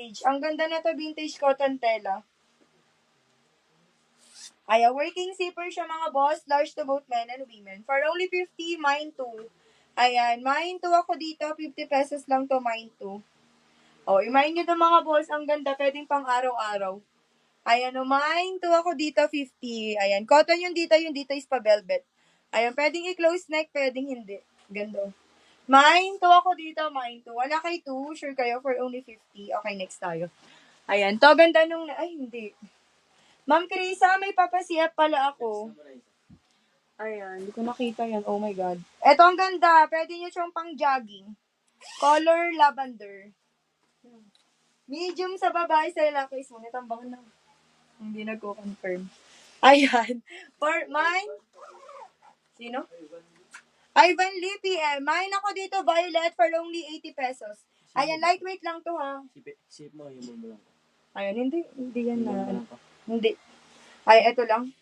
vintage. Ang ganda na to, vintage cotton tela. Ayan, working zipper siya mga boss. Large to both men and women. For only 50, mine too. Ayan, mine too ako dito. 50 pesos lang to, mine too. O, i-mine nyo to mga boss. Ang ganda, pwedeng pang araw-araw. Ayan, mine too ako dito, 50. Ayan, cotton yung dito is pa velvet. Ayan, pwedeng i-close neck, pwedeng hindi. Ganda. Mine too ako dito, mine too. Wala kay 2, sure kayo, for only 50. Okay, next tayo. Ayan, to ganda nung, ay hindi. Ma'am Krisa, may papasiyap pala ako. Ayan, hindi ko nakita yan. Oh my God. Ito ang ganda. Pwede nyo siyang pang jogging. Color lavender. Medium sa babae, sa lalaki. Ngunit ang bango na. Hindi nagko-confirm. Ayan. For mine. Sino? Ivan Lee PM. Mine ako dito, violet, for only 80 pesos. Ayan, lightweight lang to ha. Sip mo, yung mo lang. Ayan, hindi yan na. Hindi. Ay, eto lang.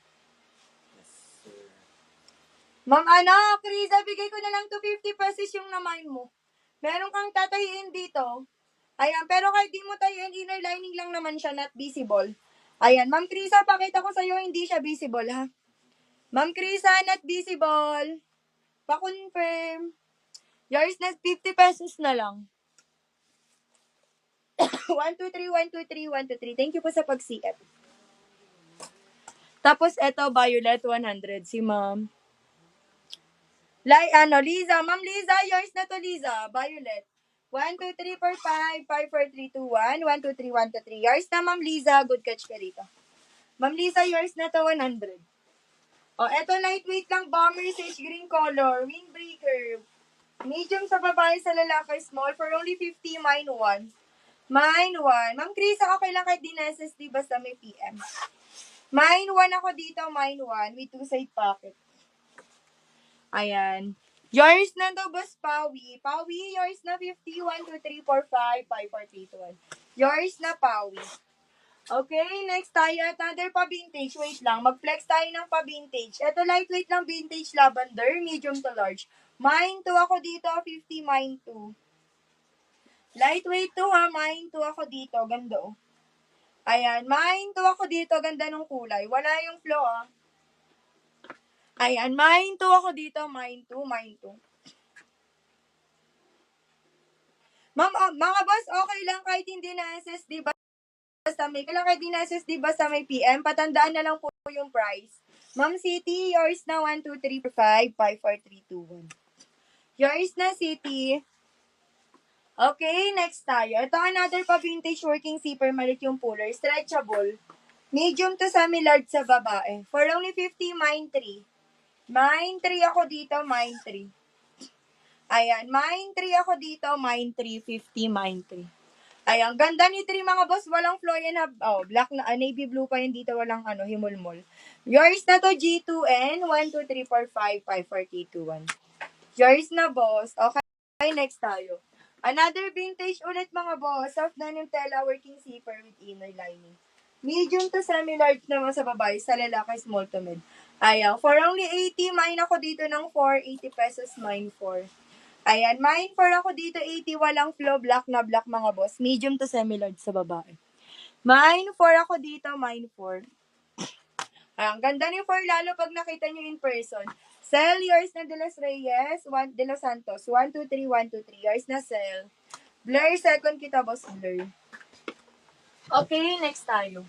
Ma'am, Krisa, bigay ko na lang to 50 pesos yung na-mine mo. Meron kang tatahiin dito. Ayan, pero kahit di mo tahiin, inner lining lang naman siya, not visible. Ayan, Ma'am Krisa, pakita ko sa'yo, hindi siya visible, ha? Ma'am Krisa, not visible. Pa-confirm. Yours na 50 pesos na lang. 123, 123, 123. Thank you po sa pag-CF. Tapos, eto, violet, 100. Si Ma'am. Liza. Ma'am Liza, yours na to, Liza. Violet. 1, 2, 3, 4, 5, 5, 4, 3, 2, 1. 1, 2, 3, 1, 2, 3. Yours na, Ma'am Liza. Good catch ka rito. Ma'am Liza, yours na to, 100. O, eto, lightweight lang, bomber, sage green color, windbreaker. Medium sa babae, sa lalaki, small, for only 50, mine 1. Mine 1. Ma'am Krisa, okay lang kahit di necessary, basta may PM. Mine 1 ako dito, mine 1, with 2 side pocket. Ayan. Yours na to, boss Pawi. Pawi, yours na 50, 1, 2, 3, 4, 5, 5, 4, 3, 2, 1. Yours na, Pawi. Okay, next tayo. Another pa-vintage. Wait lang. Mag-flex tayo ng pa-vintage. Ito, lightweight lang vintage lavender. Medium to large. Mine 2 ako dito. 50, mine 2. Lightweight 2 ha. Mine 2 ako dito. Ganda oh. Ayan. Mine 2 ako dito. Ganda ng kulay. Wala yung flow ah. Ayan. Mine 2 ako dito. Mine 2. Mine 2. Ma'am, mga boss, okay lang kahit hindi na SSD ba? Basta may kailangan kahit di na SSD basta may PM, patandaan na lang po yung price. Ma'am City, yours na 1, 2, 3, 4, 5, 5, 4, 3, 2, 1. Yours na City. Okay, next tayo. Ito another pa vintage working zipper, malit yung puller, stretchable. Medium to semi-large sa babae. For only 50, mine 3. Mine 3 ako dito, mine 3. Ayan, mine 3 ako dito, mine 3, 50, mine 3. Ayan, ganda ni 3 mga boss, walang flow yan ha. Oh, black na, navy blue pa yan dito, walang himulmol. Yours na to, G2N, 1, 2, 3, 4, 5, 5, 4, 3, 2, 1. Yours na boss. Okay, next tayo. Another vintage ulit mga boss, soft denim tela, working zipper with inner lining. Medium to semi-large naman sa babae, sa lalaki, small to mid. Ayan, for only 80, mine ako dito ng 4, 80 pesos, mine 4. Ayan, mine 4 ako dito, 80, walang flow, black na black mga boss. Medium to semi-large sa babae. Mine 4 ako dito, mine 4. Ang ganda ni 4 lalo pag nakita nyo in person. Sell yours na De Los Reyes, De Los Santos. 1, 2, 3, 1, 2, 3. Yours na sell. Blur, second kita, boss Blur. Okay, next tayo.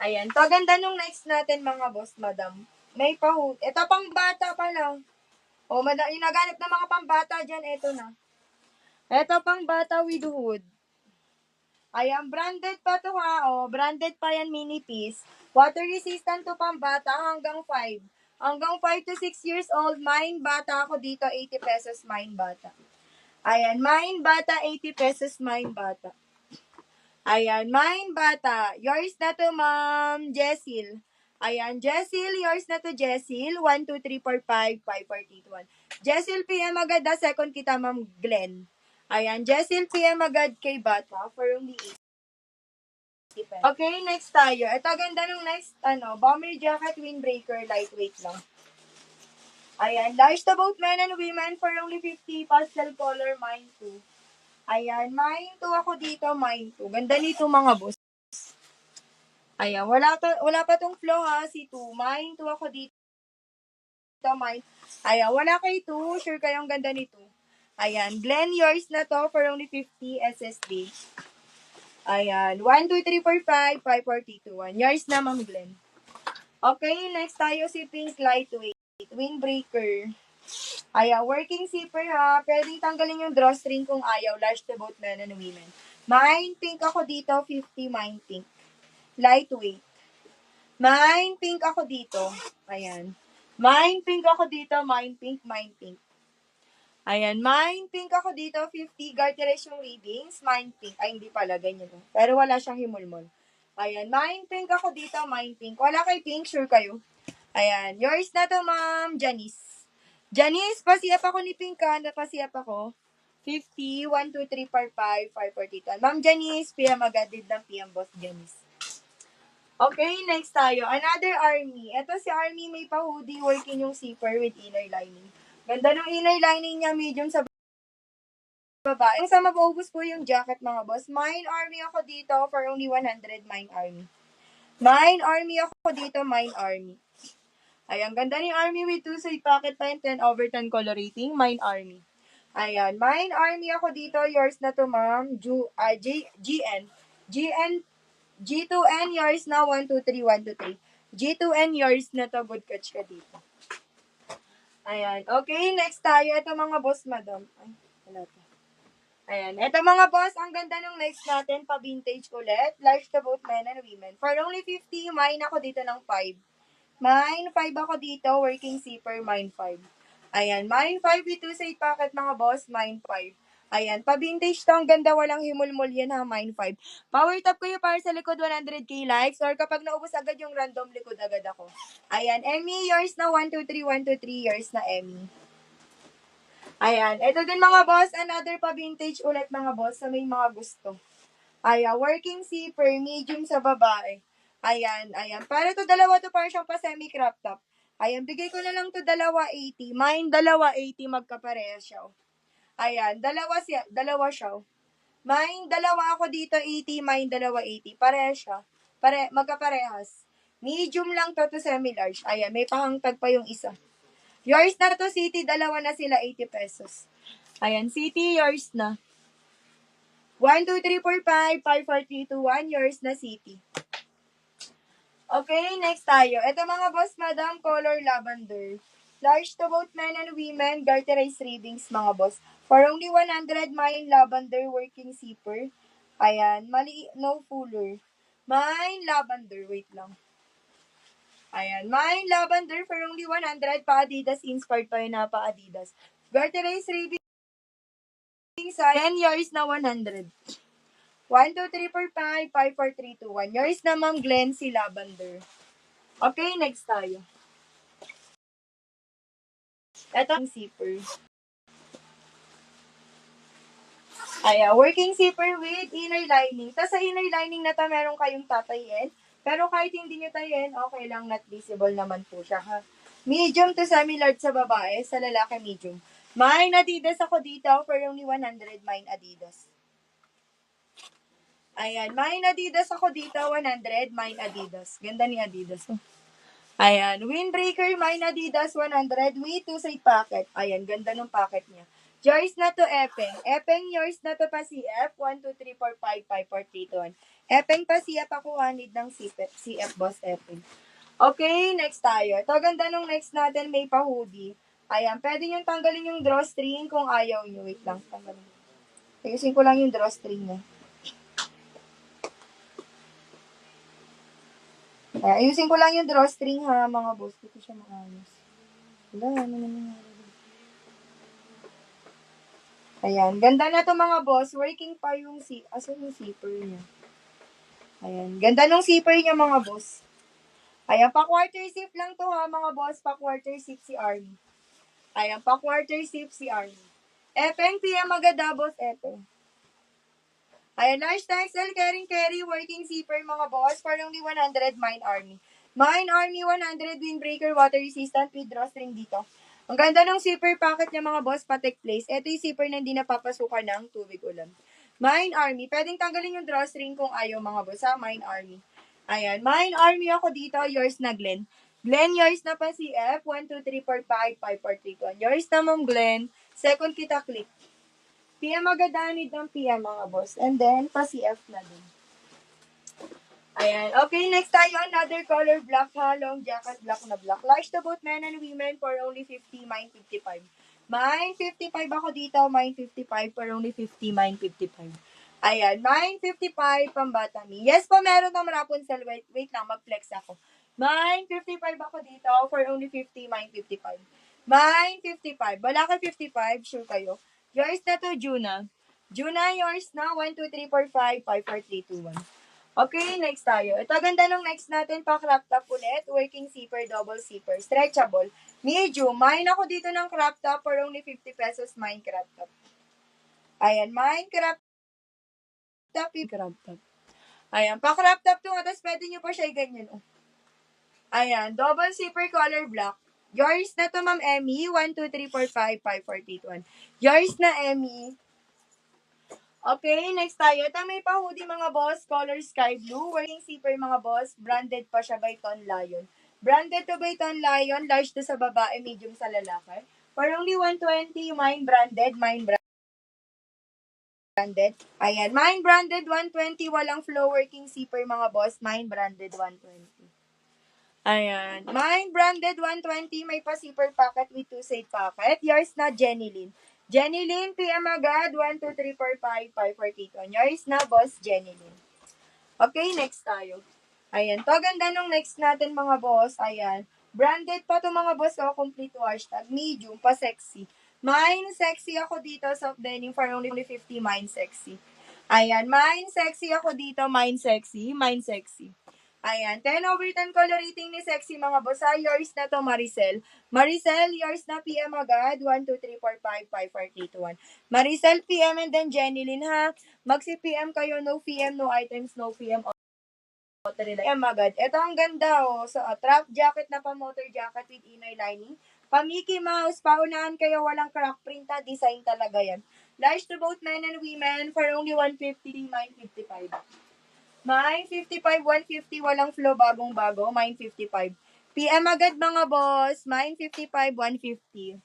Ayan, to ganda nung next natin mga boss, madam. May pahood. Ito pang bata pa lang. O, yung naganap na mga pambata dyan, ito na. Ito pang bata with hood. Ayan, branded pa to ha. O, branded pa yan, mini piece. Water resistant to pang bata hanggang 5. Hanggang 5 to 6 years old, mine bata ako dito, 80 pesos, mine bata. Ayan, mine bata, 80 pesos, mine bata. Ayan, mine bata. Yours na to, Ma'am Jessil. Ayan, Jessil, yours na to, Jessil. 1, 2, 3, 4, 5, 5, 4, 3, 2, 1. Jessil, PM agad na. Second kita, Ma'am Glenn. Ayan, Jessil, PM agad kay bata for only 80 pesos. Okay, next tayo. Ito, ganda nung next, bomber jacket, windbreaker, lightweight lang. Ayan, large to both men and women for only 50, pastel color, mine 2. Ayan, mine 2 ako dito, mine 2. Ganda nito mga boss. Ayan, wala pa tong flow ha, si 2. Mine 2 ako dito, mine. Ayan, wala kay 2. Sure kayong ganda nito. Ayan, Glenn, yours na to for only 50 SSD. Ayan, 1, 2, 3, 4, 5, 5, 4, 3, 2, 1. Yours na, Ma'am Glenn. Okay, next tayo si Pink Lightweight. Windbreaker. Ayan, working zipper ha. Pwedeng tanggalin yung drawstring kung ayaw. Large to both men and women. Mine pink ako dito, 50 mine pink. Lightweight. Mine pink ako dito. Ayan. Mine pink ako dito, mine pink, mine pink. Ayan, mine pink ako dito, 50. Garterized yung weavings. Mine pink. Ay, hindi pala, ganyan. Pero wala siyang himulmol. Ayan, mine pink ako dito, mine pink. Wala kay pink, sure kayo. Ayan, yours na to, Ma'am Janice. Janice, pasiyap ako ni Pink ka, napasiyap ako. 50, 1, 2, 3, 4, 5, 5, 4, 8, 1. Ma'am Janice, PM agadid ng PM Boss Janice. Okay, next tayo. Another army. Ito si army may pa-hoodie working yung zipper with inner lining. Ganda ng inner lining niya, medium sa baba. Yung sa maubos po yung jacket mga boss. Mine army ako dito for only 100, mine army. Mine army ako dito, mine army. Ayan, ganda ni Army with 2-side pocket line, 10/10 color rating. Mine Army. Ayan, mine Army ako dito. Yours na to, ma'am. GN. GN, G2N, yours na. 1, 2, 3, 1, 2, 3. G2N, yours na to. Good catch ka dito. Ayan. Okay, next tayo. Ito mga boss, madam. Ay, wala to. Ayan. Ito mga boss, ang ganda nung next natin. Pa-vintage ulit. Large to both men and women. For only 50, mine ako dito ng 5. Mine 5 ako dito, working zipper, mine 5. Ayan, mine 5 with 2-side pocket mga boss, mine 5. Ayan, pa-vintage to, ang ganda, walang himulmul yan ha, mine 5. Power tap kayo para sa likod 100k likes or kapag naubos agad yung random likod agad ako. Ayan, Emmy, yours na 1, 2, 3, 1, 2, 3, yours na Emmy. Ayan, ito din mga boss, another pa-vintage ulit mga boss sa may mga gusto. Ayan, working zipper, medium sa babae. Ayan, ayan. Para to dalawa to, para siyang pa semi-crop top. Ayan, bigay ko na lang to dalawa 80. Mine dalawa 80, magkapareha siya. Ayan, dalawa siya. Mine dalawa ako dito 80, mine dalawa 80. Pareha siya. Magkaparehas. Medium lang to semi-large. Ayan, may pahangtag pa yung isa. Yours na to, City. Dalawa na sila, 80 pesos. Ayan, City, yours na. 1, 2, 3, 4, 5, 5, 4, 3, 2, 1. Yours na, City. Okay, next tayo. Ito mga boss, madam, color lavender. Large to both men and women, garterized ribbings mga boss. For only 100, mine lavender working zipper. Ayan, no fuller. Mine lavender, wait lang. Ayan, mine lavender for only 100, pa Adidas, inspired pa yun na pa Adidas. Garterized ribbings, 10 yours na 100. 1, 2, 3, 4, 5, 5, 4, 3, 2, 1. Yours na, Ma'am Glenn, si lavender. Okay, next tayo. Ito ang zipper. Ayan, working zipper with inner lining. Tapos sa inner lining na to, meron kayong tatayin. Pero kahit hindi nyo tayin, okay lang, not visible naman po siya, ha? Medium to semi-large sa babae, sa lalaki medium. Mine Adidas ako dito for only 100, mine Adidas. Ayan, mine Adidas ako dito, 100, mine Adidas. Ganda ni Adidas. Ayan, windbreaker, mine Adidas, 100, with 2-side pocket. Ayan, ganda ng pocket niya. Yours na to, Epeng. Epeng, yours na to pa CF. 1, 2, 3, 4, 5, 5, 4, 3, 2, 1. Epeng pa CF ako, need ng CF, boss Epeng. Okay, next tayo. Ito, ganda nung next natin, may pa-hoodie. Ayan, pwede nyo tanggalin yung drawstring kung ayaw nyo. Wait lang, tanggalin. Ayusin ko lang yung drawstring niya. Ayusin ko lang yung drawstring ha, mga boss. Dito siya maayos. Wala, ano naman. Ayan, ganda na to mga boss. Working pa yung asan yung zipper niya? Ayan, ganda nung zipper niya mga boss. Ayan, pa-quarter zip lang to ha mga boss. Pa-quarter zip si Army. Ayan, pa-quarter zip si Army. Epeng, PM agad boss, Epeng. Ayan, large XL, carry, working zipper mga boss. For only 100, mine Army. Mine Army 100, windbreaker, water resistant with drawstring dito. Ang ganda ng zipper pocket niya mga boss, patek place. Ito yung zipper na hindi napapasukan ng tubig ulam. Mine Army. Pwedeng tanggalin yung drawstring kung ayaw mga boss ha. Mine Army. Ayan. Mine Army ako dito. Yours na Glenn. Glenn, yours na pa si F. 1, 2, 3, 4, 5, 5, 4, 3, 2, 1. Yours na Ma'am Glenn. Second kita click. PM agad need ng PM mga boss. And then, pa si F na din. Ayan. Okay, next tayo. Another color black ha. Long jacket, black na black. Large to both men and women for only 50, mine 55. Mine 55 ako dito. Mine 55 for only 50, mine 55. Ayan. Mine 55 pambata me. Yes po, meron ng Rapunzel. Wait lang, mag-flex ako. Mine 55 ako dito for only 50, mine 55. Mine 55. Wala ka 55, sure kayo. Yours na to, Juna. Juna, yours na. 1, 2, 3, 4, 5, 5, 4, 3, 2, 1. Okay, next tayo. Ito, ganda nung next natin, pa crop top ulit. Working zipper, double zipper, stretchable. Medium. Mine ako dito ng crop top for only 50 pesos. Mine crop top. Ayan, mine crop top. Crop top. Ayan, pa crop top to. Tapos pwede nyo pa siya ganyan. Oh. Ayan, double zipper color black. Yours na to, Ma'am Emmy. 1, 2, 3, 4, 5, 5, 4, 3, 2, 1. Yours na, Emmy. Okay, next tayo. Ito may pa-hoodie mga boss, color sky blue. Working zipper mga boss, branded pa siya by Ton Lion. Branded to by Ton Lion, large to sa babae, medium sa lalaki. For only 120, mine branded. Ayan, mine branded 120, walang flow working zipper mga boss, mine branded 120. Ayan, mine branded 120, may pa-zipper pocket with 2 side pocket. Yours na, Jenny Lynn. Jenny Lynn, PM agad. 1, 2, 3, 4, 5, 5, 4, 3, 2. Yours na, boss, Jenny Lynn. Okay, next tayo. Ayan, to ganda nung next natin mga boss. Ayan, branded pa to mga boss. O, complete hashtag. Medium, pa sexy. Mine sexy ako dito. Soft denim for only 50. Mine sexy. Ayan, mine sexy ako dito. Mine sexy. Mine sexy. Ayan, 10 over 10 color rating ni sexy mga boss. Yours na to, Maricel. Maricel, yours na PM agad. 1, 2, 3, 4, 5, 5, 4, 3, 2, 1. Maricel, PM and then Jenny Lynn ha. Magsi-PM kayo. No PM, no items, no PM. PM agad. Ito ang ganda oh. So, trap jacket na pa motor jacket with inner lining. Pa Mickey Mouse, paunahan kayo. Walang crack print ha. Design talaga yan. Large to both men and women for only 150, mine 55. Mine 55, 150, walang flow, bagong-bago. Mine 55. PM agad mga boss. Mine 55, 150.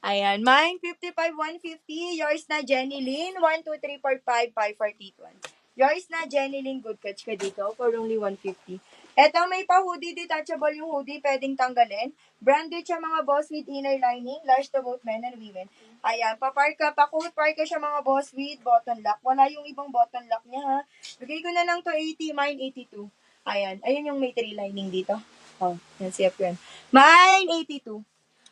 Ayan. Mine 55, 150. Yours na, Jenny Lynn. 1, 2, 3, 4, 5, 5, 4, 3, 2, 1. Yours na, Jenny Lynn. Good catch ka dito for only 150. Eto, may pa-hoodie. Detachable yung hoodie. Pwedeng tanggalin. Branded siya mga boss with inner lining. Large to both men and women. Ayan. Pa-park ka. Pa-coat park ka siya mga boss with button lock. Wala yung ibang button lock niya ha. Bigay ko na lang to 80. Mine 82. Ayan. Ayun yung may 3 lining dito. Oh, yan siya po yan. Mine 82.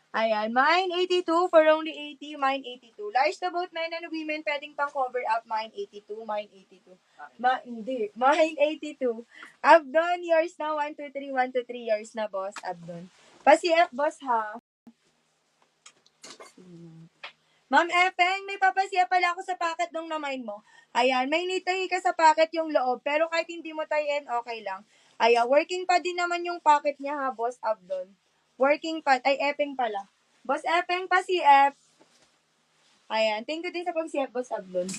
Ayan, mine 82 for only 80, mine 82. Large to both men and women, pwedeng pang cover up, mine 82, mine 82. Hindi, mine 82. Abdon, yours na, 1, 2, 3, 1, 2, 3, yours na, boss, Abdon. Pa-CF, boss, ha? Ma'am Epeng, may papasiya pala ako sa packet nung na-mine mo. Ayan, may nitahi ka sa packet yung loob, pero kahit hindi mo tayin, okay lang. Ayan, working pa din naman yung packet niya ha, boss Abdon. Working pa, ay Epeng pala. Boss Epeng pa CF. Ayan, thank you din sa pag-CF, boss Abdon.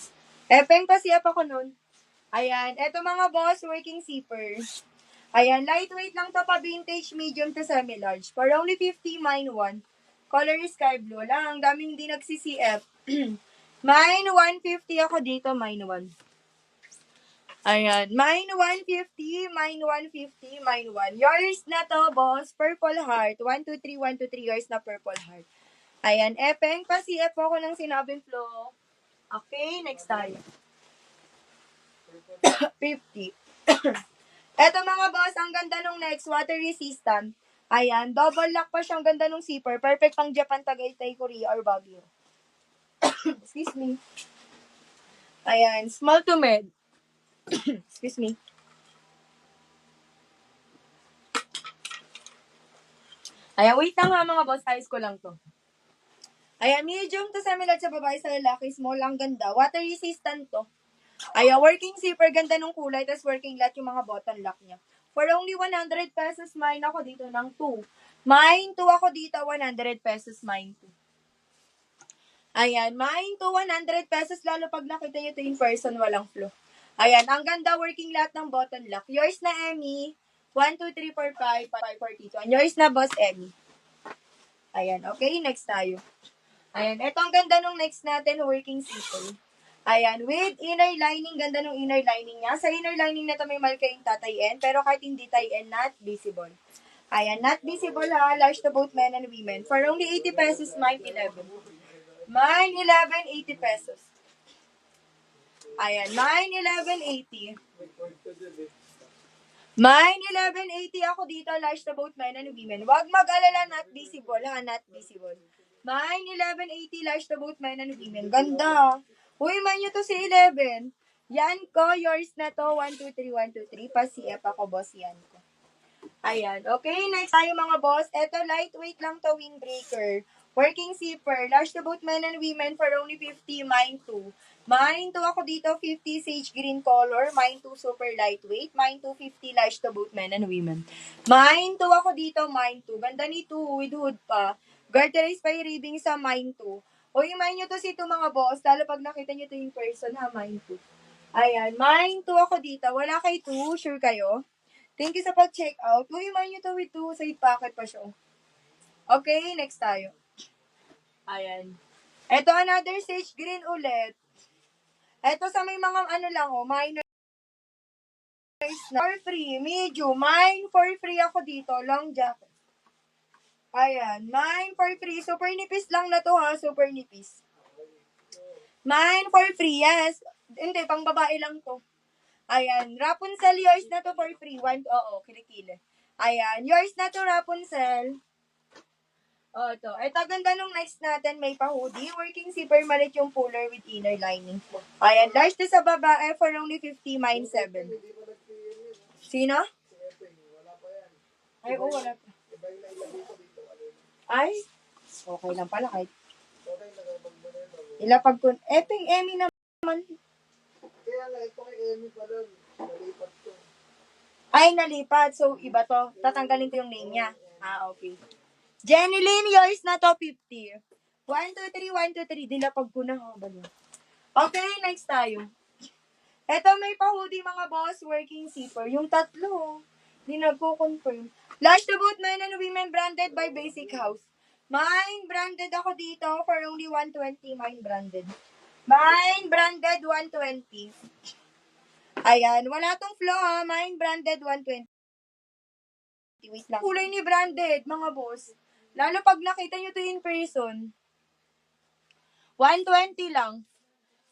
Epeng pa CF ako nun. Ayan, eto mga boss, working zipper. Ayan, lightweight lang to pa vintage, medium to semi-large. For only 50, mine 1. Color is sky blue lang. Ang daming di nagsi-CF. Mine 150 ako dito, mine 1. Ayan, mine 150, mine 150, mine 1. Yours na to, boss. Purple heart. 1, 2, 3, 1, 2, 3. Yours na purple heart. Ayan, Epeng, pa-CF ako ng sinabing flow. Okay, next tayo. 50. Eto mga boss, ang ganda nung next, water resistant. Ayan, double lock pa siyang ganda nung zipper. Perfect pang Japan, Tagaytay, Korea, or Baguio. Excuse me. Ayan, small to med. Excuse me. Ayan, wait lang ha mga boss, ayos ko lang to. Ayan, medium to semi-large sa babae, sa lalaki, small, ang ganda. Water resistant to. Ayan, working zipper, ganda nung kulay, tas working lahat yung mga button lock niya. For only 100 pesos, mine ako dito ng 2. Mine 2 ako dito, 100 pesos, mine 2. Ayan, mine to 100 pesos, lalo pag nakita nyo ito in person, walang flow. Ayan, ang ganda, working lahat ng button lock. Yours na, Emmy. 1, 2, 3, 4, 5, 5, 42. Yours na, Boss Emmy. Ayan, okay, next tayo. Ayan, ito ang ganda nung next natin, working zipper. Ayan, with inner lining, ganda nung inner lining niya. Sa inner lining na ito may malkaing tatayin, pero kahit hindi tayin, not visible. Ayan, not visible ha, large to both men and women. For only 80 pesos, mine 11. Mine 11, 80 pesos. Ayan, mine 11.80. Mine 11.80 ako dito, large to both men and women. Huwag mag-alala, not visible ha, not visible. Mine 11.80, large to both men and women. Ganda. Uy, man nyo to si 11. Yan ko, yours na to. 1, 2, 3, 1, 2, 3. Pa-CF ako, boss, yan ko. Ayan. Okay, next tayo mga boss. Ito, lightweight lang to, windbreaker. Working zipper. Large to both men and women for only 50. Mine 2. Mine 2 ako dito, 50 sage green color. Mine 2 super lightweight. Mine 2, 50 large to both men and women. Mine 2 ako dito, mine 2. Ganda ni 2 with hood pa. Garterized pa yung ribbing sa mine 2. O mine nyo to si 2 mga boss. Lalo pag nakita nyo to in person ha, mine 2. Ayan, mine 2 ako dito. Wala kay 2, sure kayo? Thank you sa pag-check out. Uy, man nyo to with 2 side pocket pa siya. Okay, next tayo. Ayan. Ito, another sage green ulit. Ito sa may mga ano lang, minor na. For free, medium. Mine for free ako dito, long jacket. Ayan, mine for free. Super nipis lang na to ha, super nipis. Mine for free, yes. Hindi, pang babae lang to. Ayan, Rapunzel, yours na to for free. Kilikili. Ayan, yours na to, Rapunzel. O, ito. Ito, ganda nung next natin. May pa-hoodie. Working zipper, malit yung puller with inner lining. Ayan, large to sa babae for only 50, mine 7. Sino? Ay, wala pa. Ay, okay lang pala kahit. Ilapag ko. Eping Emmy naman. Kaya nga, ito kay Emmy pa lang. Nalipat ko. Ay, nalipat. So, iba to. Tatanggalin ko yung name niya. Okay. Jenny Lynn, yours na to, 50. 1, 2, 3, 1, 2, 3. Dilapag ko na. Okay, next tayo. Eto, may pa-hoodie mga boss, working zipper. Yung tatlo, di nagko-confirm. Large to both men and women, branded by Basic House. Mine, branded ako dito for only 120. Mine, branded. Mine, branded, 120. Ayan, wala tong flow ha. Mine, branded, 120. Wait lang. Kulay ni branded, mga boss. Lalo pag nakita nyo to in person. 120 lang.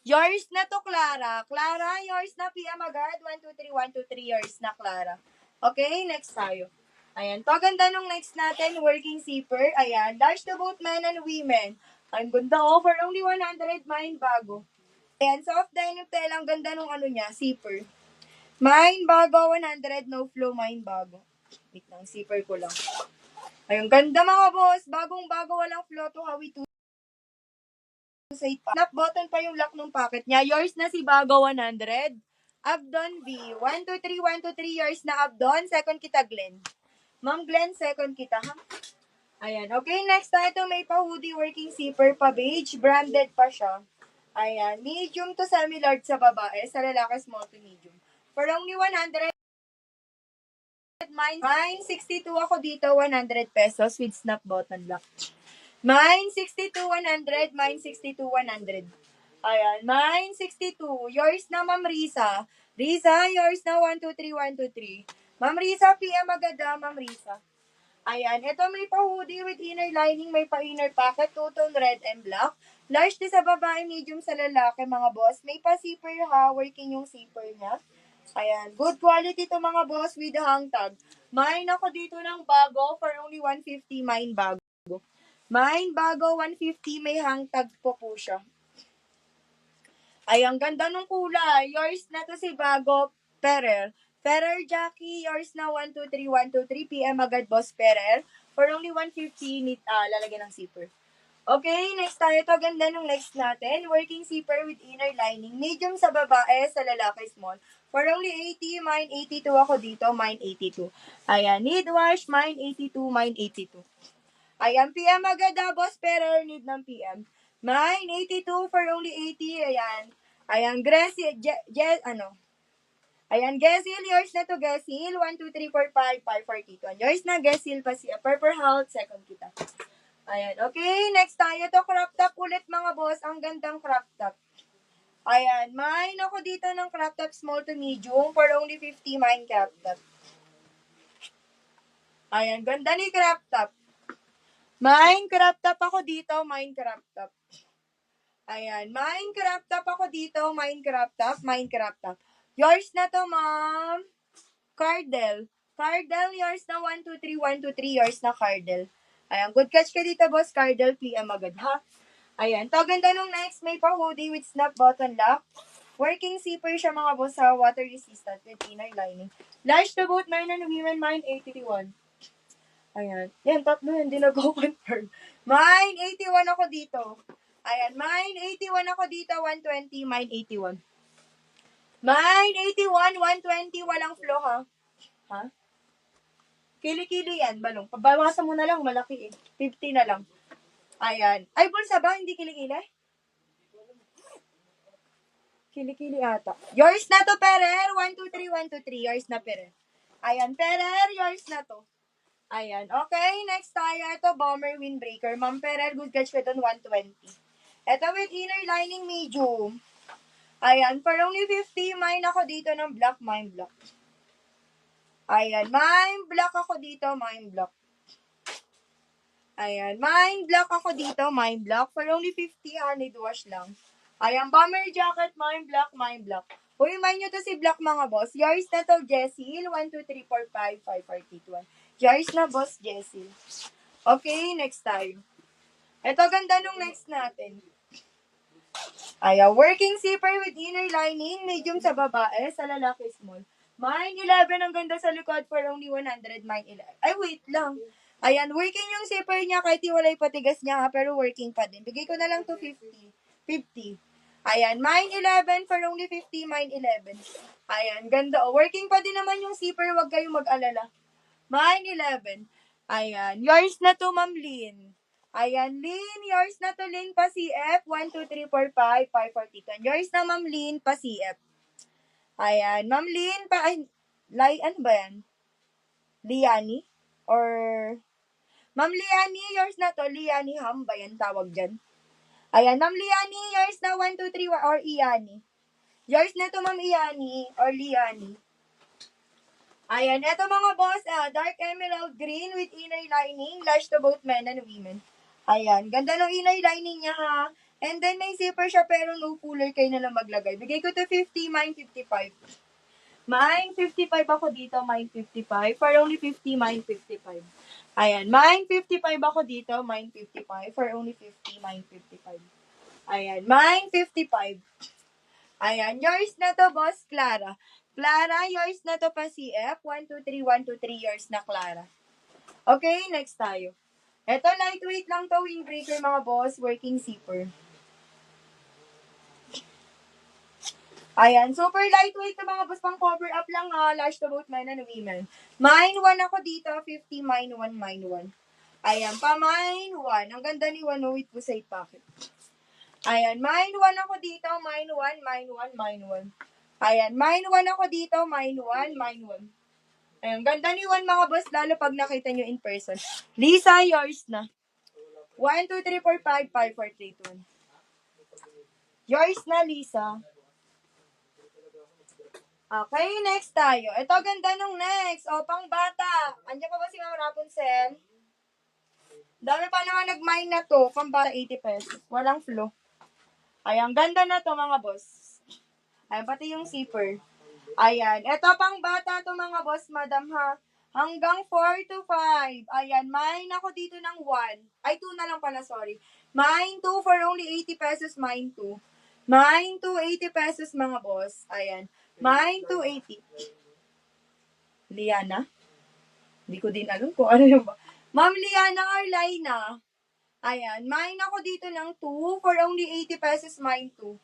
Yours na to, Clara. Clara, yours na. PM agad. 1, 2, 3, 1, 2, 3. Yours na, Clara. Okay, next tayo. Ayan. To, ganda nung next natin. Working zipper. Ayan. Large to both men and women. Ang ganda for only 100. Mine bago. Ayan. Soft denim tela. Ang ganda nung ano niya. Zipper. Mine bago. 100. No flow. Mine bago. Wait lang. Zipper ko lang. Ayun. Ganda mga boss. Bagong bago. Walang flow to. Hawi to. Snap button pa yung lock ng pocket niya. Yours na si Bago 100. Abdon B. 1, 2, 3, 1, 2, 3. Yours na Abdon. Second kita, Glenn. Ma'am Glenn, second kita, ha? Ayan. Okay, next tayo ito. May pa-hoodie working zipper pa beige. Branded pa siya. Ayan. Medium to semi-large sa babae. Sa lalaki, small to medium. For only 100. Mine 62 ako dito. 100 pesos with snap button lock. Mine 62, 100. Mine 62, 100. Ayan. Mine 62. Yours na, Ma'am Risa. Risa, yours na. 1, 2, 3, 1, 2, 3. Ma'am Risa, PM agad Ma'am Risa. Ayan. Ito may pa-hoodie with inner lining. May pa-inner pocket. Two-tone red and black. Large din sa babae, medium sa lalaki, mga boss. May pa-zipper ha. Working yung zipper niya. Ayan. Good quality to mga boss with hang tag. Mine ako dito ng bago for only 150. Mine bago. Mine bago 150, may hang tag po siya. Ay, ang ganda ng kulay. Yours na to si Bago Perer. Perer Jackie, yours na 1, 2, 3, 1, 2, 3 PM agad, Boss Perer. For only 150, lalagyan ng zipper. Okay, next tayo. Ito, ganda nung next natin. Working zipper with inner lining. Medium sa babae, sa lalaki small. For only 80, mine 82 ako dito, mine 82. Ayan, need wash, mine 82, mine 82. Ayan, PM agad boss, pero need ng PM. Mine 82 for only 80, ayan. Ayan, Gracie, Ayan, Gesil, yours na to, Gesil. 1, 2, 3, 4, 5, 5, 4, 1. Yours na, Gesil pa siya. Purple Health, second kita. Ayan, okay, next tayo to, crop top ulit mga boss. Ang gandang crop top. Ayan, mine ako dito ng crop top small to medium for only 50, mine crop top. Ayan, ganda ni crop top. Mine crop top ako dito, mine crop top. Ayan, mine crop top ako dito, mine crop top, mine crop top. Yours na to, ma'am. Cardell. Cardell, yours na 1, 2, 3, 1, 2, 3, yours na Cardell. Ayan, good catch ka dito, boss. Cardell, PM agad, ha? Ayan, to ganda nung next, may pa hoodie with snap button lock. Working zipper siya mga boss sa water resistant with inner lining. Large to both men and women, mine 81. Ayan. Yan, tatlo yan, di nag-confirm. Mine 81 ako dito. Ayan, mine 81 ako dito, 120, mine 81. Mine 81, 120, walang flow ha. Ha? Kili-kili yan, balong. Pabawasan mo na lang, malaki eh. 50 na lang. Ayan. Ay, bulsa ba? Hindi kili-kili? Kili-kili ata. Yours na to, Perer. 1, 2, 3, 1, 2, 3. Yours na, Perer. Ayan, Perer, yours na to. Ayan. Okay, next tayo. Ito, bomber windbreaker. Ma'am Perer, good catch ka doon, 120. Ito with inner lining medium. Ayan, for only 50, mine ako dito ng black, mine black. Ayan, mine black ako dito, mine black. Ayan, mine black ako dito, mine black. For only 50, need wash lang. Ayan, bomber jacket, mine black, mine black. Uy, mine nyo to si black mga boss. Yours na to, Jessil. 1, 2, 3, 4, 5, 5, 4, 8, 1. Yours na, boss, Jessil. Okay, next tayo. Ito, ganda nung next natin. Ayan, working zipper with inner lining, medium sa babae, sa lalaki small. Mine 11, ang ganda sa likod for only 100, mine 11. Ay, wait lang. Ayan, working yung zipper niya kahit iwalay patigas niya ha, pero working pa din. Bigay ko na lang to 50. 50. Ayan, mine 11 for only 50, mine 11. Ayan, ganda. O, working pa din naman yung zipper, wag kayong mag-alala. Mine 11. Ayan, yours na to, Ma'am Lynn. Ayan, Lynn, yours na to, Lynn, pa CF. 1, 2, 3, 4, 5, 5, 4, 10. Yours na, Ma'am Lynn, pa CF. Ayan, Ma'am Lynn, pa, ay, ano ba yan? Liani? Or, Ma'am Liani, yours na to, Liani Ham ba yan tawag dyan? Ayan, Ma'am Liani, yours na 1, 2, 3, or Iani. Yours na to, Ma'am Iani, or Liani. Ayan, eto mga boss, dark emerald green with inner lining, large to both men and women. Ayan, ganda ng inner lining niya ha. And then may zipper siya pero no cooler kayo na lang maglagay. Bigay ko to 50, mine 55. Mine 55 ako dito, mine 55. For only 50, mine 55. Ayan, mine 55 ako dito, mine 55. For only 50, mine 55. Ayan, mine 55. Ayan, yours na to, boss Clara. Clara, yours na to pa CF. 1, 2, 3, 1, 2, 3, yours na Clara. Okay, next tayo. Ito, lightweight lang to, windbreaker mga boss, working zipper. Ayan, super lightweight to mga boss, pang cover up lang ha, large to both men and women. Mine 1 ako dito, 50, mine 1, mine 1. Ayan, pa mine 1. Ang ganda ni 1 with pusay pocket. Ayan, mine 1 ako dito, mine 1, mine 1, mine 1. Ayan, mine 1 ako dito, mine 1, mine 1. Ayan, ganda ni 1 mga boss, lalo pag nakita nyo in person. Lisa, yours na. 1, 2, 3, 4, 5, 5, 4, 3, 2, 1. Yours na, Lisa. Okay, next tayo. Ito, ganda nung next. O, pang bata. Andiyan pa ba si Ma'am Rapunzel? Dami pa naman nag-mine na to. Pang bata, 80 pesos. Walang flow. Ayan, ganda na to mga boss. Ayan, pati yung zipper. Ayan, ito pang bata to mga boss, madam ha. Hanggang 4 to 5. Ayan, mine ako dito ng 1. Ay, 2 na lang pala, sorry. Mine 2 for only 80 pesos, mine 2. Mine 2, 80 pesos mga boss. Ayan. Mine 2, 80. Liana? Hindi ko din alam kung ano yung ba. Ma'am Liana or Laina? Ayan, mine ako dito ng 2 for only 80 pesos, mine 2.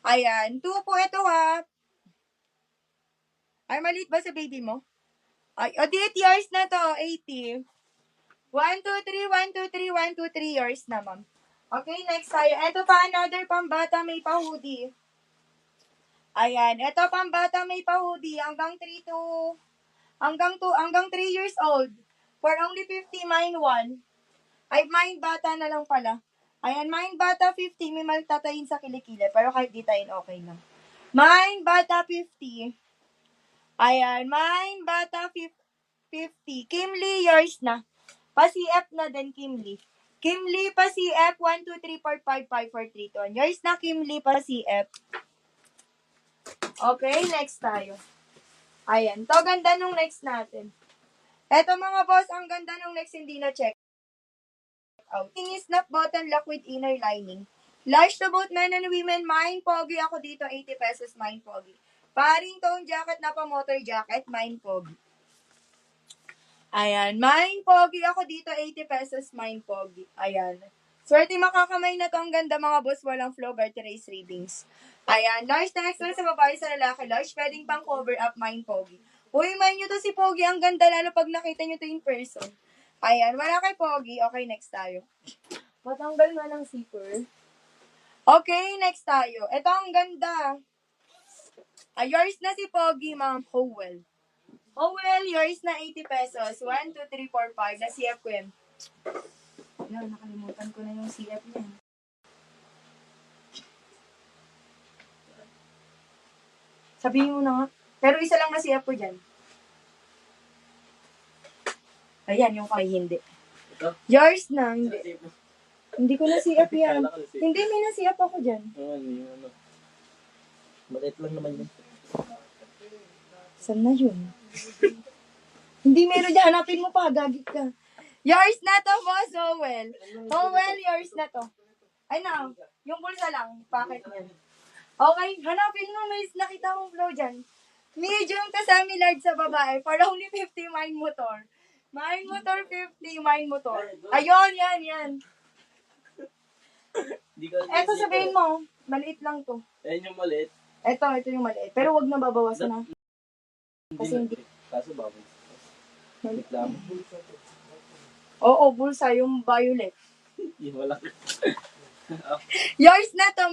Ayan, 2 po ito ha. Ay, maliit ba sa baby mo? Ay, o, 8 years na to, 80. 1, 2, 3, 1, 2, 3, 1, 2, 3 years na, ma'am. Okay, next tayo. Ito pa, another pambata may pa-hoodie. Ayan, ito pambata may pa-hoodie hanggang 3 to hanggang 3 years old. For only 50, mine 1. Ay, mine bata na lang pala. Ayan, mine bata 50, may maltatayin sa kilikili. Pero kahit di tayin, okay lang. Mine bata 50. Ayan, mine bata 50. Kimli, yours na. Pa-CF na din, Kimli. Kimli, pa-CF, 1, 2, 3, 4, 5, 5, 4, 3, 2, 1. Yours na, Kimli, pa-CF. Okay, next tayo. Ayan, to ganda nung next natin. Eto mga boss, ang ganda nung next hindi na check out. Ini snap button lock with inner lining. Large to both men and women, mine pogi ako dito, 80 pesos, mine pogi. Paring tone jacket na pa motor jacket, mine pogi. Ayan, mine pogi ako dito, 80 pesos, mine pogi. Ayan. Swerte makakamay na to, ang ganda mga boss, walang flow, garter-race readings. Ayan, large na extra sa babae sa lalaki, large, pwedeng pang cover up, mine pogi. Uy, mine nyo to si Pogi, ang ganda lalo pag nakita nyo to in person. Ayan, wala kay Pogi. Okay, next tayo. Matanggal nga ng zipper. Okay, next tayo. Ito ang ganda. Yours na si Pogi, ma'am. Howell. Howell, yours na 80 pesos. 1, 2, 3, 4, 5. Na CF ko yan. No, nakalimutan ko na yung CF niya. Sabihin mo na nga. Pero isa lang na CF ko dyan. Ayan, yung kay hindi. Ito? Yours na. Hindi ko na CF yan. Hindi, may na CF ako dyan. Ano. Maliit lang naman yun. Saan na yun? Hindi meron dyan. Hanapin mo pa. Gagit ka. Yours na to, boss. Howell. Howell, yours na to. Ay na. Yung bulsa lang. Packet niyan. Okay. Hanapin mo. May nakita kong flow dyan. Medium to semi-large sa babae. For only 50, mine motor. Mine motor 50, mine motor. Ayun, yan. Eto sabihin mo. Maliit lang to. Ayan yung maliit. Ito yung maliit. Pero wag na babawasan ha. Kasi hindi. Kaso babay. Maliit. Reklamo. Oo, bulsa. Yung violet. Yung wala. Yours na to.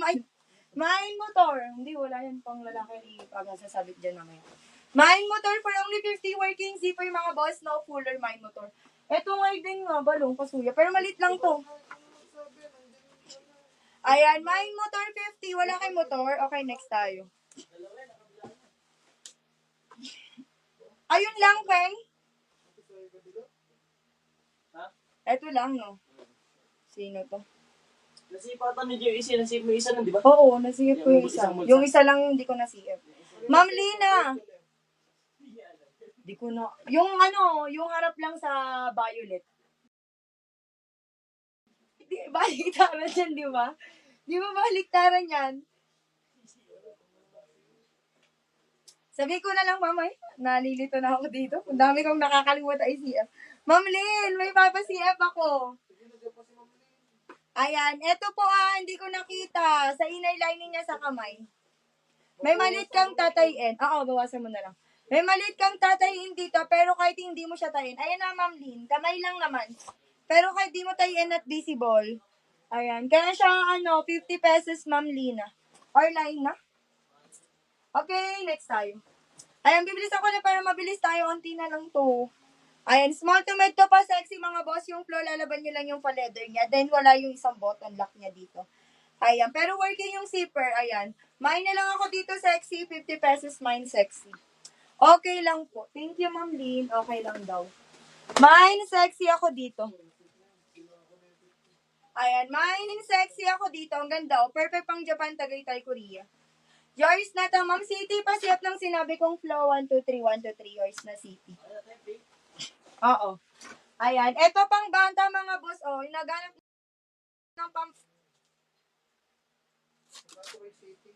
Mine motor. Hindi, wala yan pang lalaki. Pag nasasabit dyan mamaya. Mine motor for only 50 working zipper mga boss. No fuller mine motor. Ito nga din nga, balong, pasuya. Pero malit lang to. Ayan, mine motor 50. Wala kay motor. Okay, next tayo. Ayun lang, Peng. Ha? Ito lang, no? Sino to? Nasipatan niyo yung isa. Nasip mo isa nun, di ba? Oo, nasiyip ko yung Yung isa. isang bulsa. Yung isa lang hindi ko nasiyip. Ma'am Lina! Di ko na... Yung yung harap lang sa violet. Baliktaran yan, di ba? Di ba baliktaran yan? Sabi ko na lang, mamay, nalilito na ako dito. Ang dami kong nakakalimutan i-CF. Ma'am Lynn, may papa-CF ako. Ayan, eto po hindi ko nakita. Sa inner lining niya sa kamay. May malit kang tatayin. Oo, bawasan mo na lang. May malit kang tatayin dito, pero kahit hindi mo siya tayin. Ayan na, Ma'am Lynn, kamay lang naman. Pero kahit di mo tayin at visible. Ayan, kaya siya, 50 pesos, Ma'am Lina. Or line na. Okay, next tayo. Ayan, bibilis ako na para mabilis tayo. Unti na lang to. Ayan, small to mid to pa sexy mga boss. Yung flow, lalaban nyo lang yung pa-leather niya. Then, wala yung isang button lock niya dito. Ayan, pero working yung zipper. Ayan. Mine na lang ako dito sexy. 50 pesos, mine sexy. Okay lang po. Thank you, Ma'am Lynn. Okay lang daw. Mine sexy ako dito. Ayan, mine sexy ako dito. Ang ganda. Perfect pang Japan, Tagaytay, Korea. Yours na to, Ma'am City. Pasiyap lang sinabi kong flow. 1, 2, 3, 1, 2, 3. Yours na City. Oo. Ayan. Ito pang banta mga boss. Inaganap ng pang...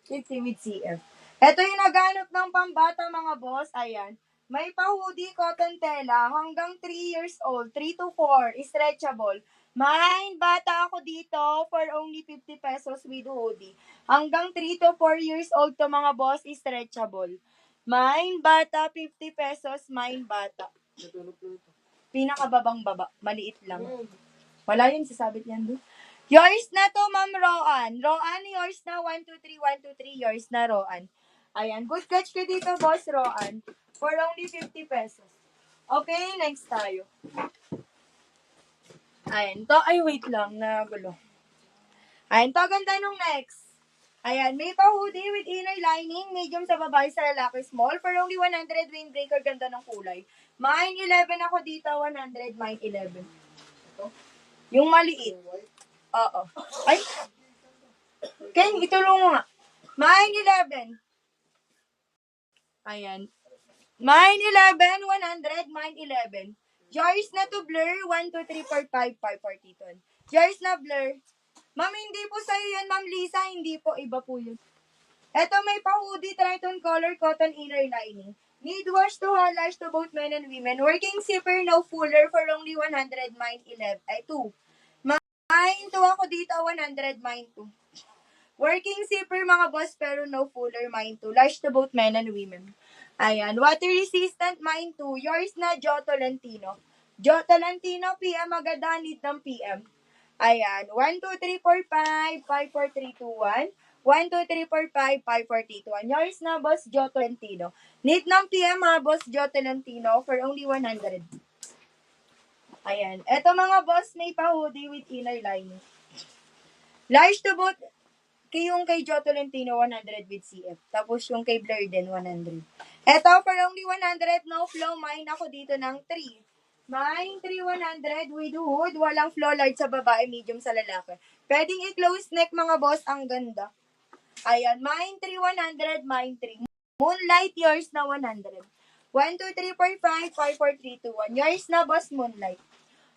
City with CF. Ito yung naganap ng pambata mga boss. Ayan. May pa-hoodie cotton tela hanggang 3 years old. 3 to 4. Stretchable. Mine, bata ako dito for only 50 pesos with hoodie. Hanggang 3 to 4 years old to mga boss, stretchable. Mine bata, 50 pesos, mine bata. Natulog lang ito. Pinakababang baba, maliit lang. Wala yun, sasabit yan doon. Yours na to, Ma'am Roan. Roan, yours na. 1, 2, 3, 1, 2, 3. Yours na, Roan. Ayan, good catch ka dito, Boss Roan. For only 50 pesos. Okay, next tayo. Ayan, to, ay wait lang, nagulo. Ayan, to, ganda nung next. Ayan, may pa-hoodie with inner lining, medium sa babae, sa lalaki, small. For only 100, windbreaker, ganda ng kulay. Mine 11 ako dito, 100, mine 11. Ito. Yung maliit. Oo. Ay, Ken, itulong mo nga. Mine 11. Ayan. Mine 11, 100, mine 11. Yours na to blur, 1, 2, 3, 4, 5, 5, 40 ton. Yours na blur. Ma'am, hindi po sa'yo yan, Ma'am Lisa. Hindi po, iba po yun. Eto, may pa-hoodie, Triton color, cotton inner lining. Need wash to large to both men and women. Working zipper, no fuller, for only 100, mine 11. Ay, 2. Mine 2 ako dito, 100, mine 2. Working zipper mga boss pero no fuller, mine 2. Large to both men and women. Ayan. Water resistant, mine 2. Yours na, Joe Tolentino. Joe Tolentino, PM agad, need ng PM. Ayan. 1, 2, 3, 4, 5, 5, 4, 3, 2, 1. 1, 2, 3, 4, 5, 5, 4, 3, 2, 1. Yours na, boss Joe Tolentino. Need ng PM mga boss Joe Tolentino for only 100. Ayan. Eto mga boss, may pa-hoodie with inner lining. Large to both, yung kay Joe Tolentino, 100 with CF. Tapos yung kay Blur din, 100. Eto, for only 100, no flow, mine ako dito ng 3. Mine 3, 100 with hood. Walang flow, large sa babae, medium sa lalaki. Pwedeng i-close neck mga boss, ang ganda. Ayan, mine 3, 100, mine 3. Moonlight, yours na 100. 1, 2, 3, 4, 5, 5, 4, 3, 2, 1. Yours na, boss, Moonlight.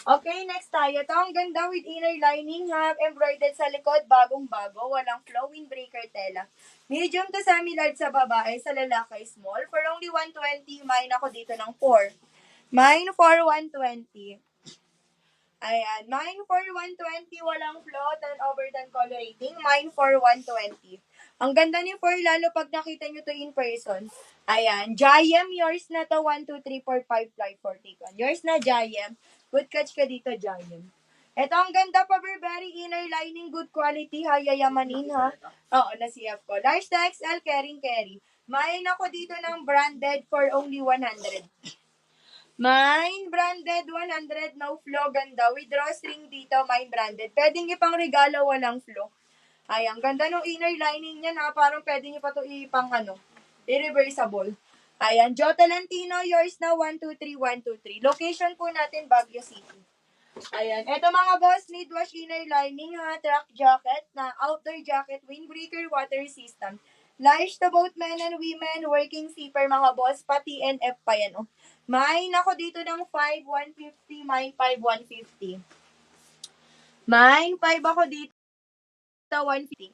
Okay, next tayo. Ito ang ganda with inner lining, ha? Embroidered sa likod, bagong-bago, walang flow, windbreaker tela. Medium to semi-large sa babae, sa lalaki, small. For only 120, mine ako dito ng 4. Mine for 120. Ayan, mine for 120, walang flow, 10 over 10 color rating. Mine for 120. Ang ganda ni 4, lalo pag nakita nyo to in person. Ayan, Giant, yours na to, 1, 2, 3, 4, 5, 5, 4, take 1. Yours na, Giant. Good catch ka dito, Giant. Ito ang ganda pa, Burberry inner lining, good quality, ha, yayamanin, ha. Oo, na CF ko. Large to XL, carry. Mine ako dito ng branded for only 100. Mine branded 100, no flow, ganda. With drawstring dito, mine branded. Pwedeng ipang regalo, walang flow. Ay, ang ganda ng inner lining niya na parang pwede niyo pa to ipang i-reversible. Ayan, Joe Tolentino, yours na 1, 2, 3, 1, 2, 3. Location po natin, Baguio City. Ayan, eto mga boss, need wash inner lining, ha, track jacket na outdoor jacket, windbreaker, water resistant. Large to both men and women, working zipper mga boss, pati NF pa yan, oh. Mine ako dito ng 5, 150, mine 5, 150. Mine 5 ako dito, 150.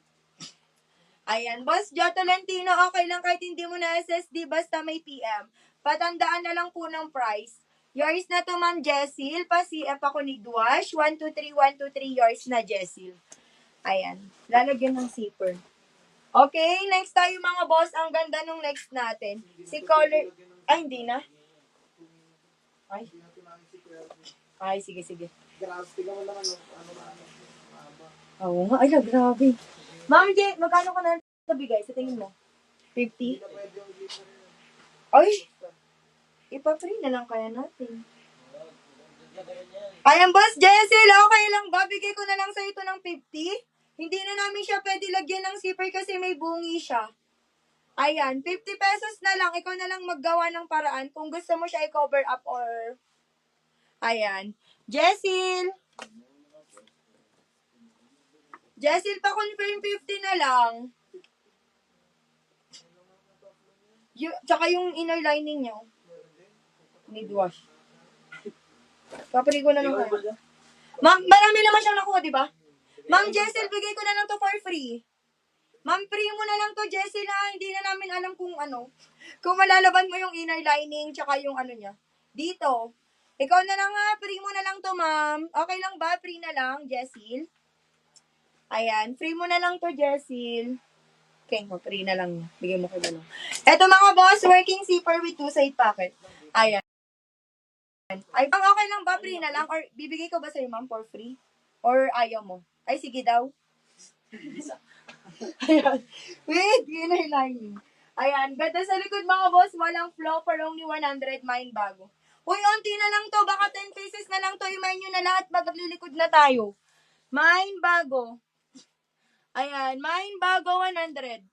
Ayan, Boss Joe Tolentino, okay lang kahit hindi mo na SSD, basta may PM. Patandaan na lang po ng price. Yours na to, Ma'am Jessil. Pa-CF ako ni Dwash. 1, 2, 3, 1, 2, 3. Yours na, Jessil. Ayan. Lalagyan ng zipper. Okay, next tayo mga boss. Ang ganda nung next natin. Si color... Ay, hindi na. Ay, sige. Grabe, tignan mo lang ano mahaba. Oo nga, ay, grabe. Ma'am J, magkano ka na ito bigay sa tingin mo? 50? Hindi na pwede yung glitter yun. Ay, ipa-free na lang kaya natin. Ayan, Boss Jessel, okay lang ba? Bigay ko na lang sa ito ng 50? Hindi na namin siya pwede lagyan ng zipper kasi may bungi siya. Ayan, 50 pesos na lang. Ikaw na lang maggawa ng paraan kung gusto mo siya i-cover up or... Ayan. Jessil, pa-confirm 50 na lang. Tsaka yung inner lining niyo. Need wash. Papali ko na lang kayo. Ma'am, marami naman siyang nakuha, di ba? Ma'am Jessel, bigay ko na lang to for free. Ma'am, free mo na lang to, Jessel, ha? Hindi na namin alam kung ano. Kung malalaban mo yung inner lining, tsaka yung ano niya. Dito. Ikaw na lang, ha? Free mo na lang to, ma'am. Okay lang ba? Free na lang, Jessel? Ayan, free mo na lang to, Jessel. Okay, free na lang. Bigay mo kay Balong. Eto mga boss, working zipper with two-side pocket. Ayan. Ay, pang okay lang ba? Free na lang? Or bibigay ko ba sa'yo, ma'am, for free? Or ayaw mo? Ay, sige daw. Ayan. Wait, inner lining. Ayan. Ganda sa likod mga boss. Walang flow for only 100. Mine bago. Uy, onti na lang to. Baka 10 pieces na lang to. Imayin nyo na lahat. Maglilikod na tayo. Mine bago. Ayan. Mine bago 100.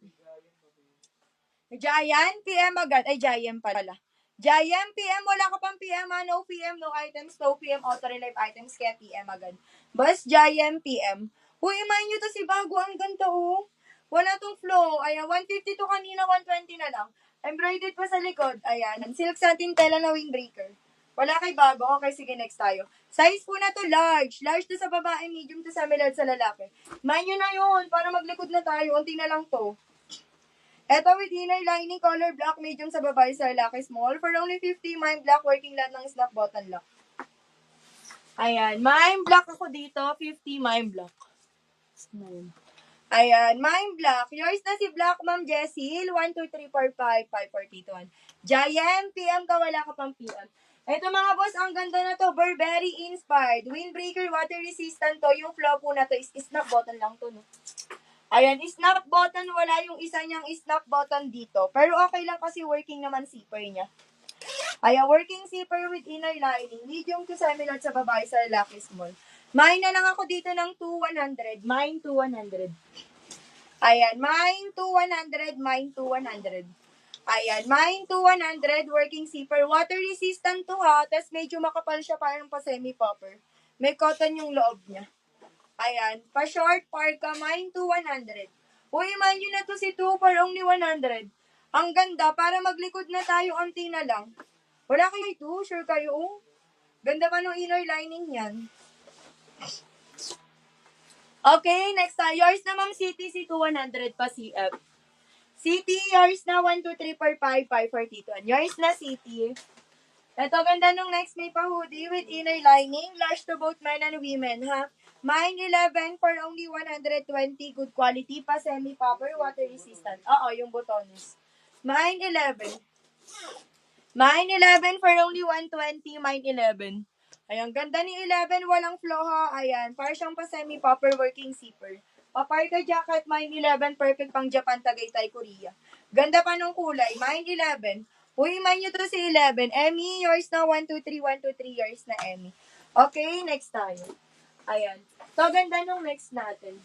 Giant, PM agad. Ay, Giant pala. Giant, PM. Wala ka pang PM ha. No PM, no items. No PM, auto relive items. Kaya PM agad. Bus Giant, PM. Uy, imayin nyo to si Bago. Ang ganda oh. Wala tong flow. Ayan, 150 to kanina, 120 na lang. Embroidered pa sa likod. Ayan, silk satin tela na windbreaker. Wala kay Bago. Okay, sige, next tayo. Size po na to, large. Large to sa babae, medium to sa milad sa lalaki. Main nyo na yun, para maglikod na tayo. Unti na lang to. Eto with inner lining, color black, medium sa babae, sa lalaki, small. For only 50, mime black, working lahat ng snap button lock. Ayan, mime black ako dito, 50 mime black. Ayan, mime black. Yours na si Black, Ma'am Jessie. 1, 2, 3, 4, 5, 5, 42. Giant, PM ka, wala ka pang PM. Ito mga boss, ang ganda na to. Burberry inspired. Windbreaker, water resistant to. Yung flow po na to is snap button lang to, no? Ayan, snap button, wala yung isa niyang snap button dito. Pero okay lang kasi working naman zipper niya. Ayan, working zipper with inner lining. Medium to semi-large sa babae, sa lalaki, small. Mine na lang ako dito ng 2,100. Mine 2,100. Ayan, mine 2,100. Mine 2,100. Ayan, mine 2,100. Working zipper. Water resistant to ha. Tapos medyo makapal siya, parang pa semi-popper. May cotton yung loob niya. Ayan, pa-short parka, mine to 100. Uy, man yun na to si 2 for only 100. Ang ganda, para maglikod na tayo, onti na lang. Wala kayo 2, sure kayo, oh. Ganda pa ng inner lining yan. Okay, next tayo. Yours na, Ma'am City, C2 100 pa CF. City, yours na 1, 2, 3, 4, 5, 5, 42. Yours na, City. Ito, ganda nung next may pa-hoodie with inner lining. Large to both men and women, ha? Mine 11 for only 120. Good quality pa, semi-popper, water resistant. Oo, yung botones. Mine 11. Mine 11 for only 120. Mine 11. Ayan, ganda ni 11. Walang flow ha. Ayan, para siyang pa semi-popper working zipper. Paparka jacket, mine 11. Perfect pang Japan, Tagaytay, Korea. Ganda pa nung kulay. Mine 11. Uy, mine nyo to si 11. Emmy, yours na 1, 2, 3, 1, 2, 3. Yours na Emmy. Okay, next tayo. Ayan. So, ganda nung next natin.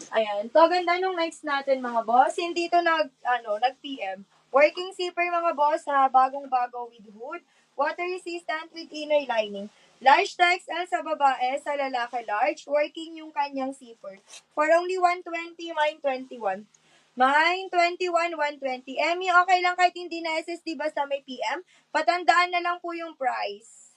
Ayan. So, ganda nung next natin, mga boss. Hindi to nag-PM. Working zipper, mga boss, ha. Bagong-bago with hood. Water resistant with inner lining. Large to XL sa babae, sa lalaki large. Working yung kanyang zipper. For only 120, mine 21. Mine 21, 120. Emmy, okay lang kahit hindi na SSD basta may PM. Patandaan na lang po yung price.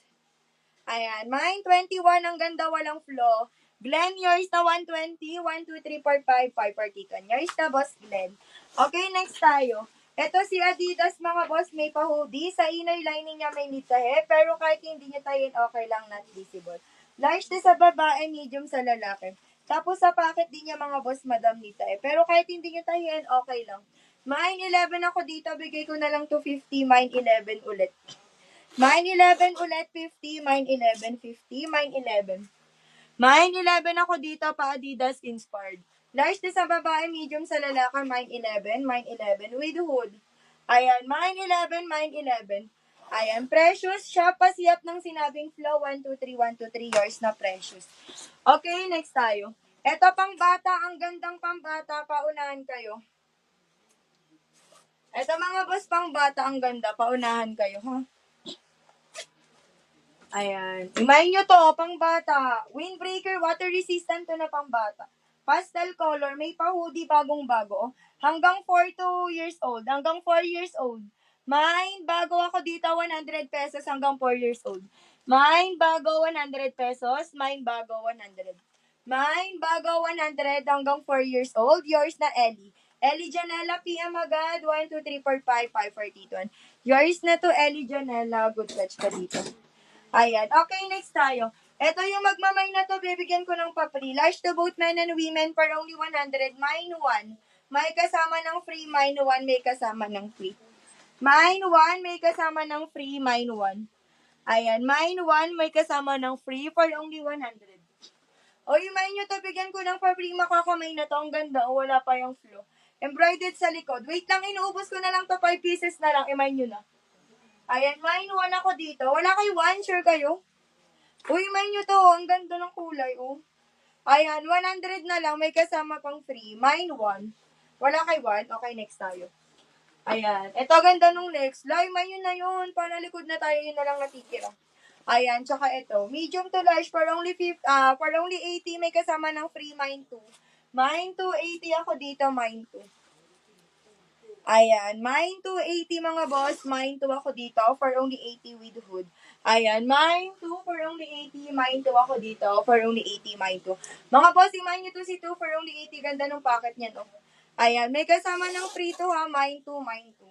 Ayan, mine 21, ang ganda, walang flow. Glenn, yours na 120, 1, 2, 3, 4, 5, 5, 42. Yours na, boss Glenn. Okay, next tayo. Ito si Adidas, mga boss, may pa-hoodie. Sa inner lining niya may nitahe, pero kahit hindi niya tayin, okay lang, not visible. Large na sa babae, medium sa lalaki. Tapos sa packet din niya, mga boss, madam nitahe. Pero kahit hindi niya tayin, okay lang. Mine 11 ako dito, bigay ko na lang to 50, mine 11 ulit. Mine 11 ulit, 50. Mine 11, 50. Mine 11. Mine 11 ako dito, pa Adidas inspired. Large na sa babae, medium sa lalaki. Mine 11. Mine 11 with hood. Ayan, mine 11. Mine 11. Ayan, precious. Siya pa siyap ng sinabing flow. 1, 2, 3, 1, 2, 3 yours na precious. Okay, next tayo. Ito pang bata, ang gandang pang bata. Paunahan kayo. Ito mga boss pang bata, ang ganda. Paunahan kayo, ha? Ayan. Imayin nyo to, pang bata. Windbreaker, water resistant to na pang bata. Pastel color, may pa-hoodie bagong-bago. Hanggang 4 to years old. Hanggang 4 years old. Mine, bago ako dito, 100 pesos hanggang 4 years old. Mine, bago 100 pesos. Mine, bago 100. Mine, bago 100 hanggang 4 years old. Yours na Ellie. Ellie Janela, PM agad. 1, 2, 3, 4, 5, 5, 42. Yours na to, Ellie Janela. Good catch ka dito. Ayan. Okay, next tayo. Ito yung magmamay na to, bibigyan ko ng papri. Large to both men and women for only 100. Mine 1. may kasama ng free, mine 1, may kasama ng free. Mine 1, may kasama ng free, mine 1. Ayan, mine 1, may kasama ng free for only 100. O, yung mine nyo to, bigyan ko ng free makakamay na to. Ang ganda, o, wala pa yung flow. Embroidered sa likod. Wait lang, inuubos ko na lang to, 5 pieces na lang, i-mine nyo na. Ayan, mine 1 ako dito. Wala kayo 1, sure kayo? Uy, mine nyo to, ang ganda ng kulay, oh. Ayan, 100 na lang, may kasama pang free. Mine 1. Wala kay 1? Okay, next tayo. Ayan, ito ganda nung next. Lai, mine yun na yun. Panalikod na tayo, yun na lang natitira. Ayan, tsaka ito. Medium to large, for only 80, may kasama ng free, mine 2. Mine 2, 80 ako dito, mine 2. Ayan, mine 280 mga boss, mine 2 ako dito for only 80 with hood. Ayan, mine 2 for only 80, mine 2 ako dito for only 80, mine 2. Mga boss, i-mine nyo to si 2 for only 80, ganda ng packet niyan, oh. Ayan, may kasama ng free to ha, mine 2, mine 2.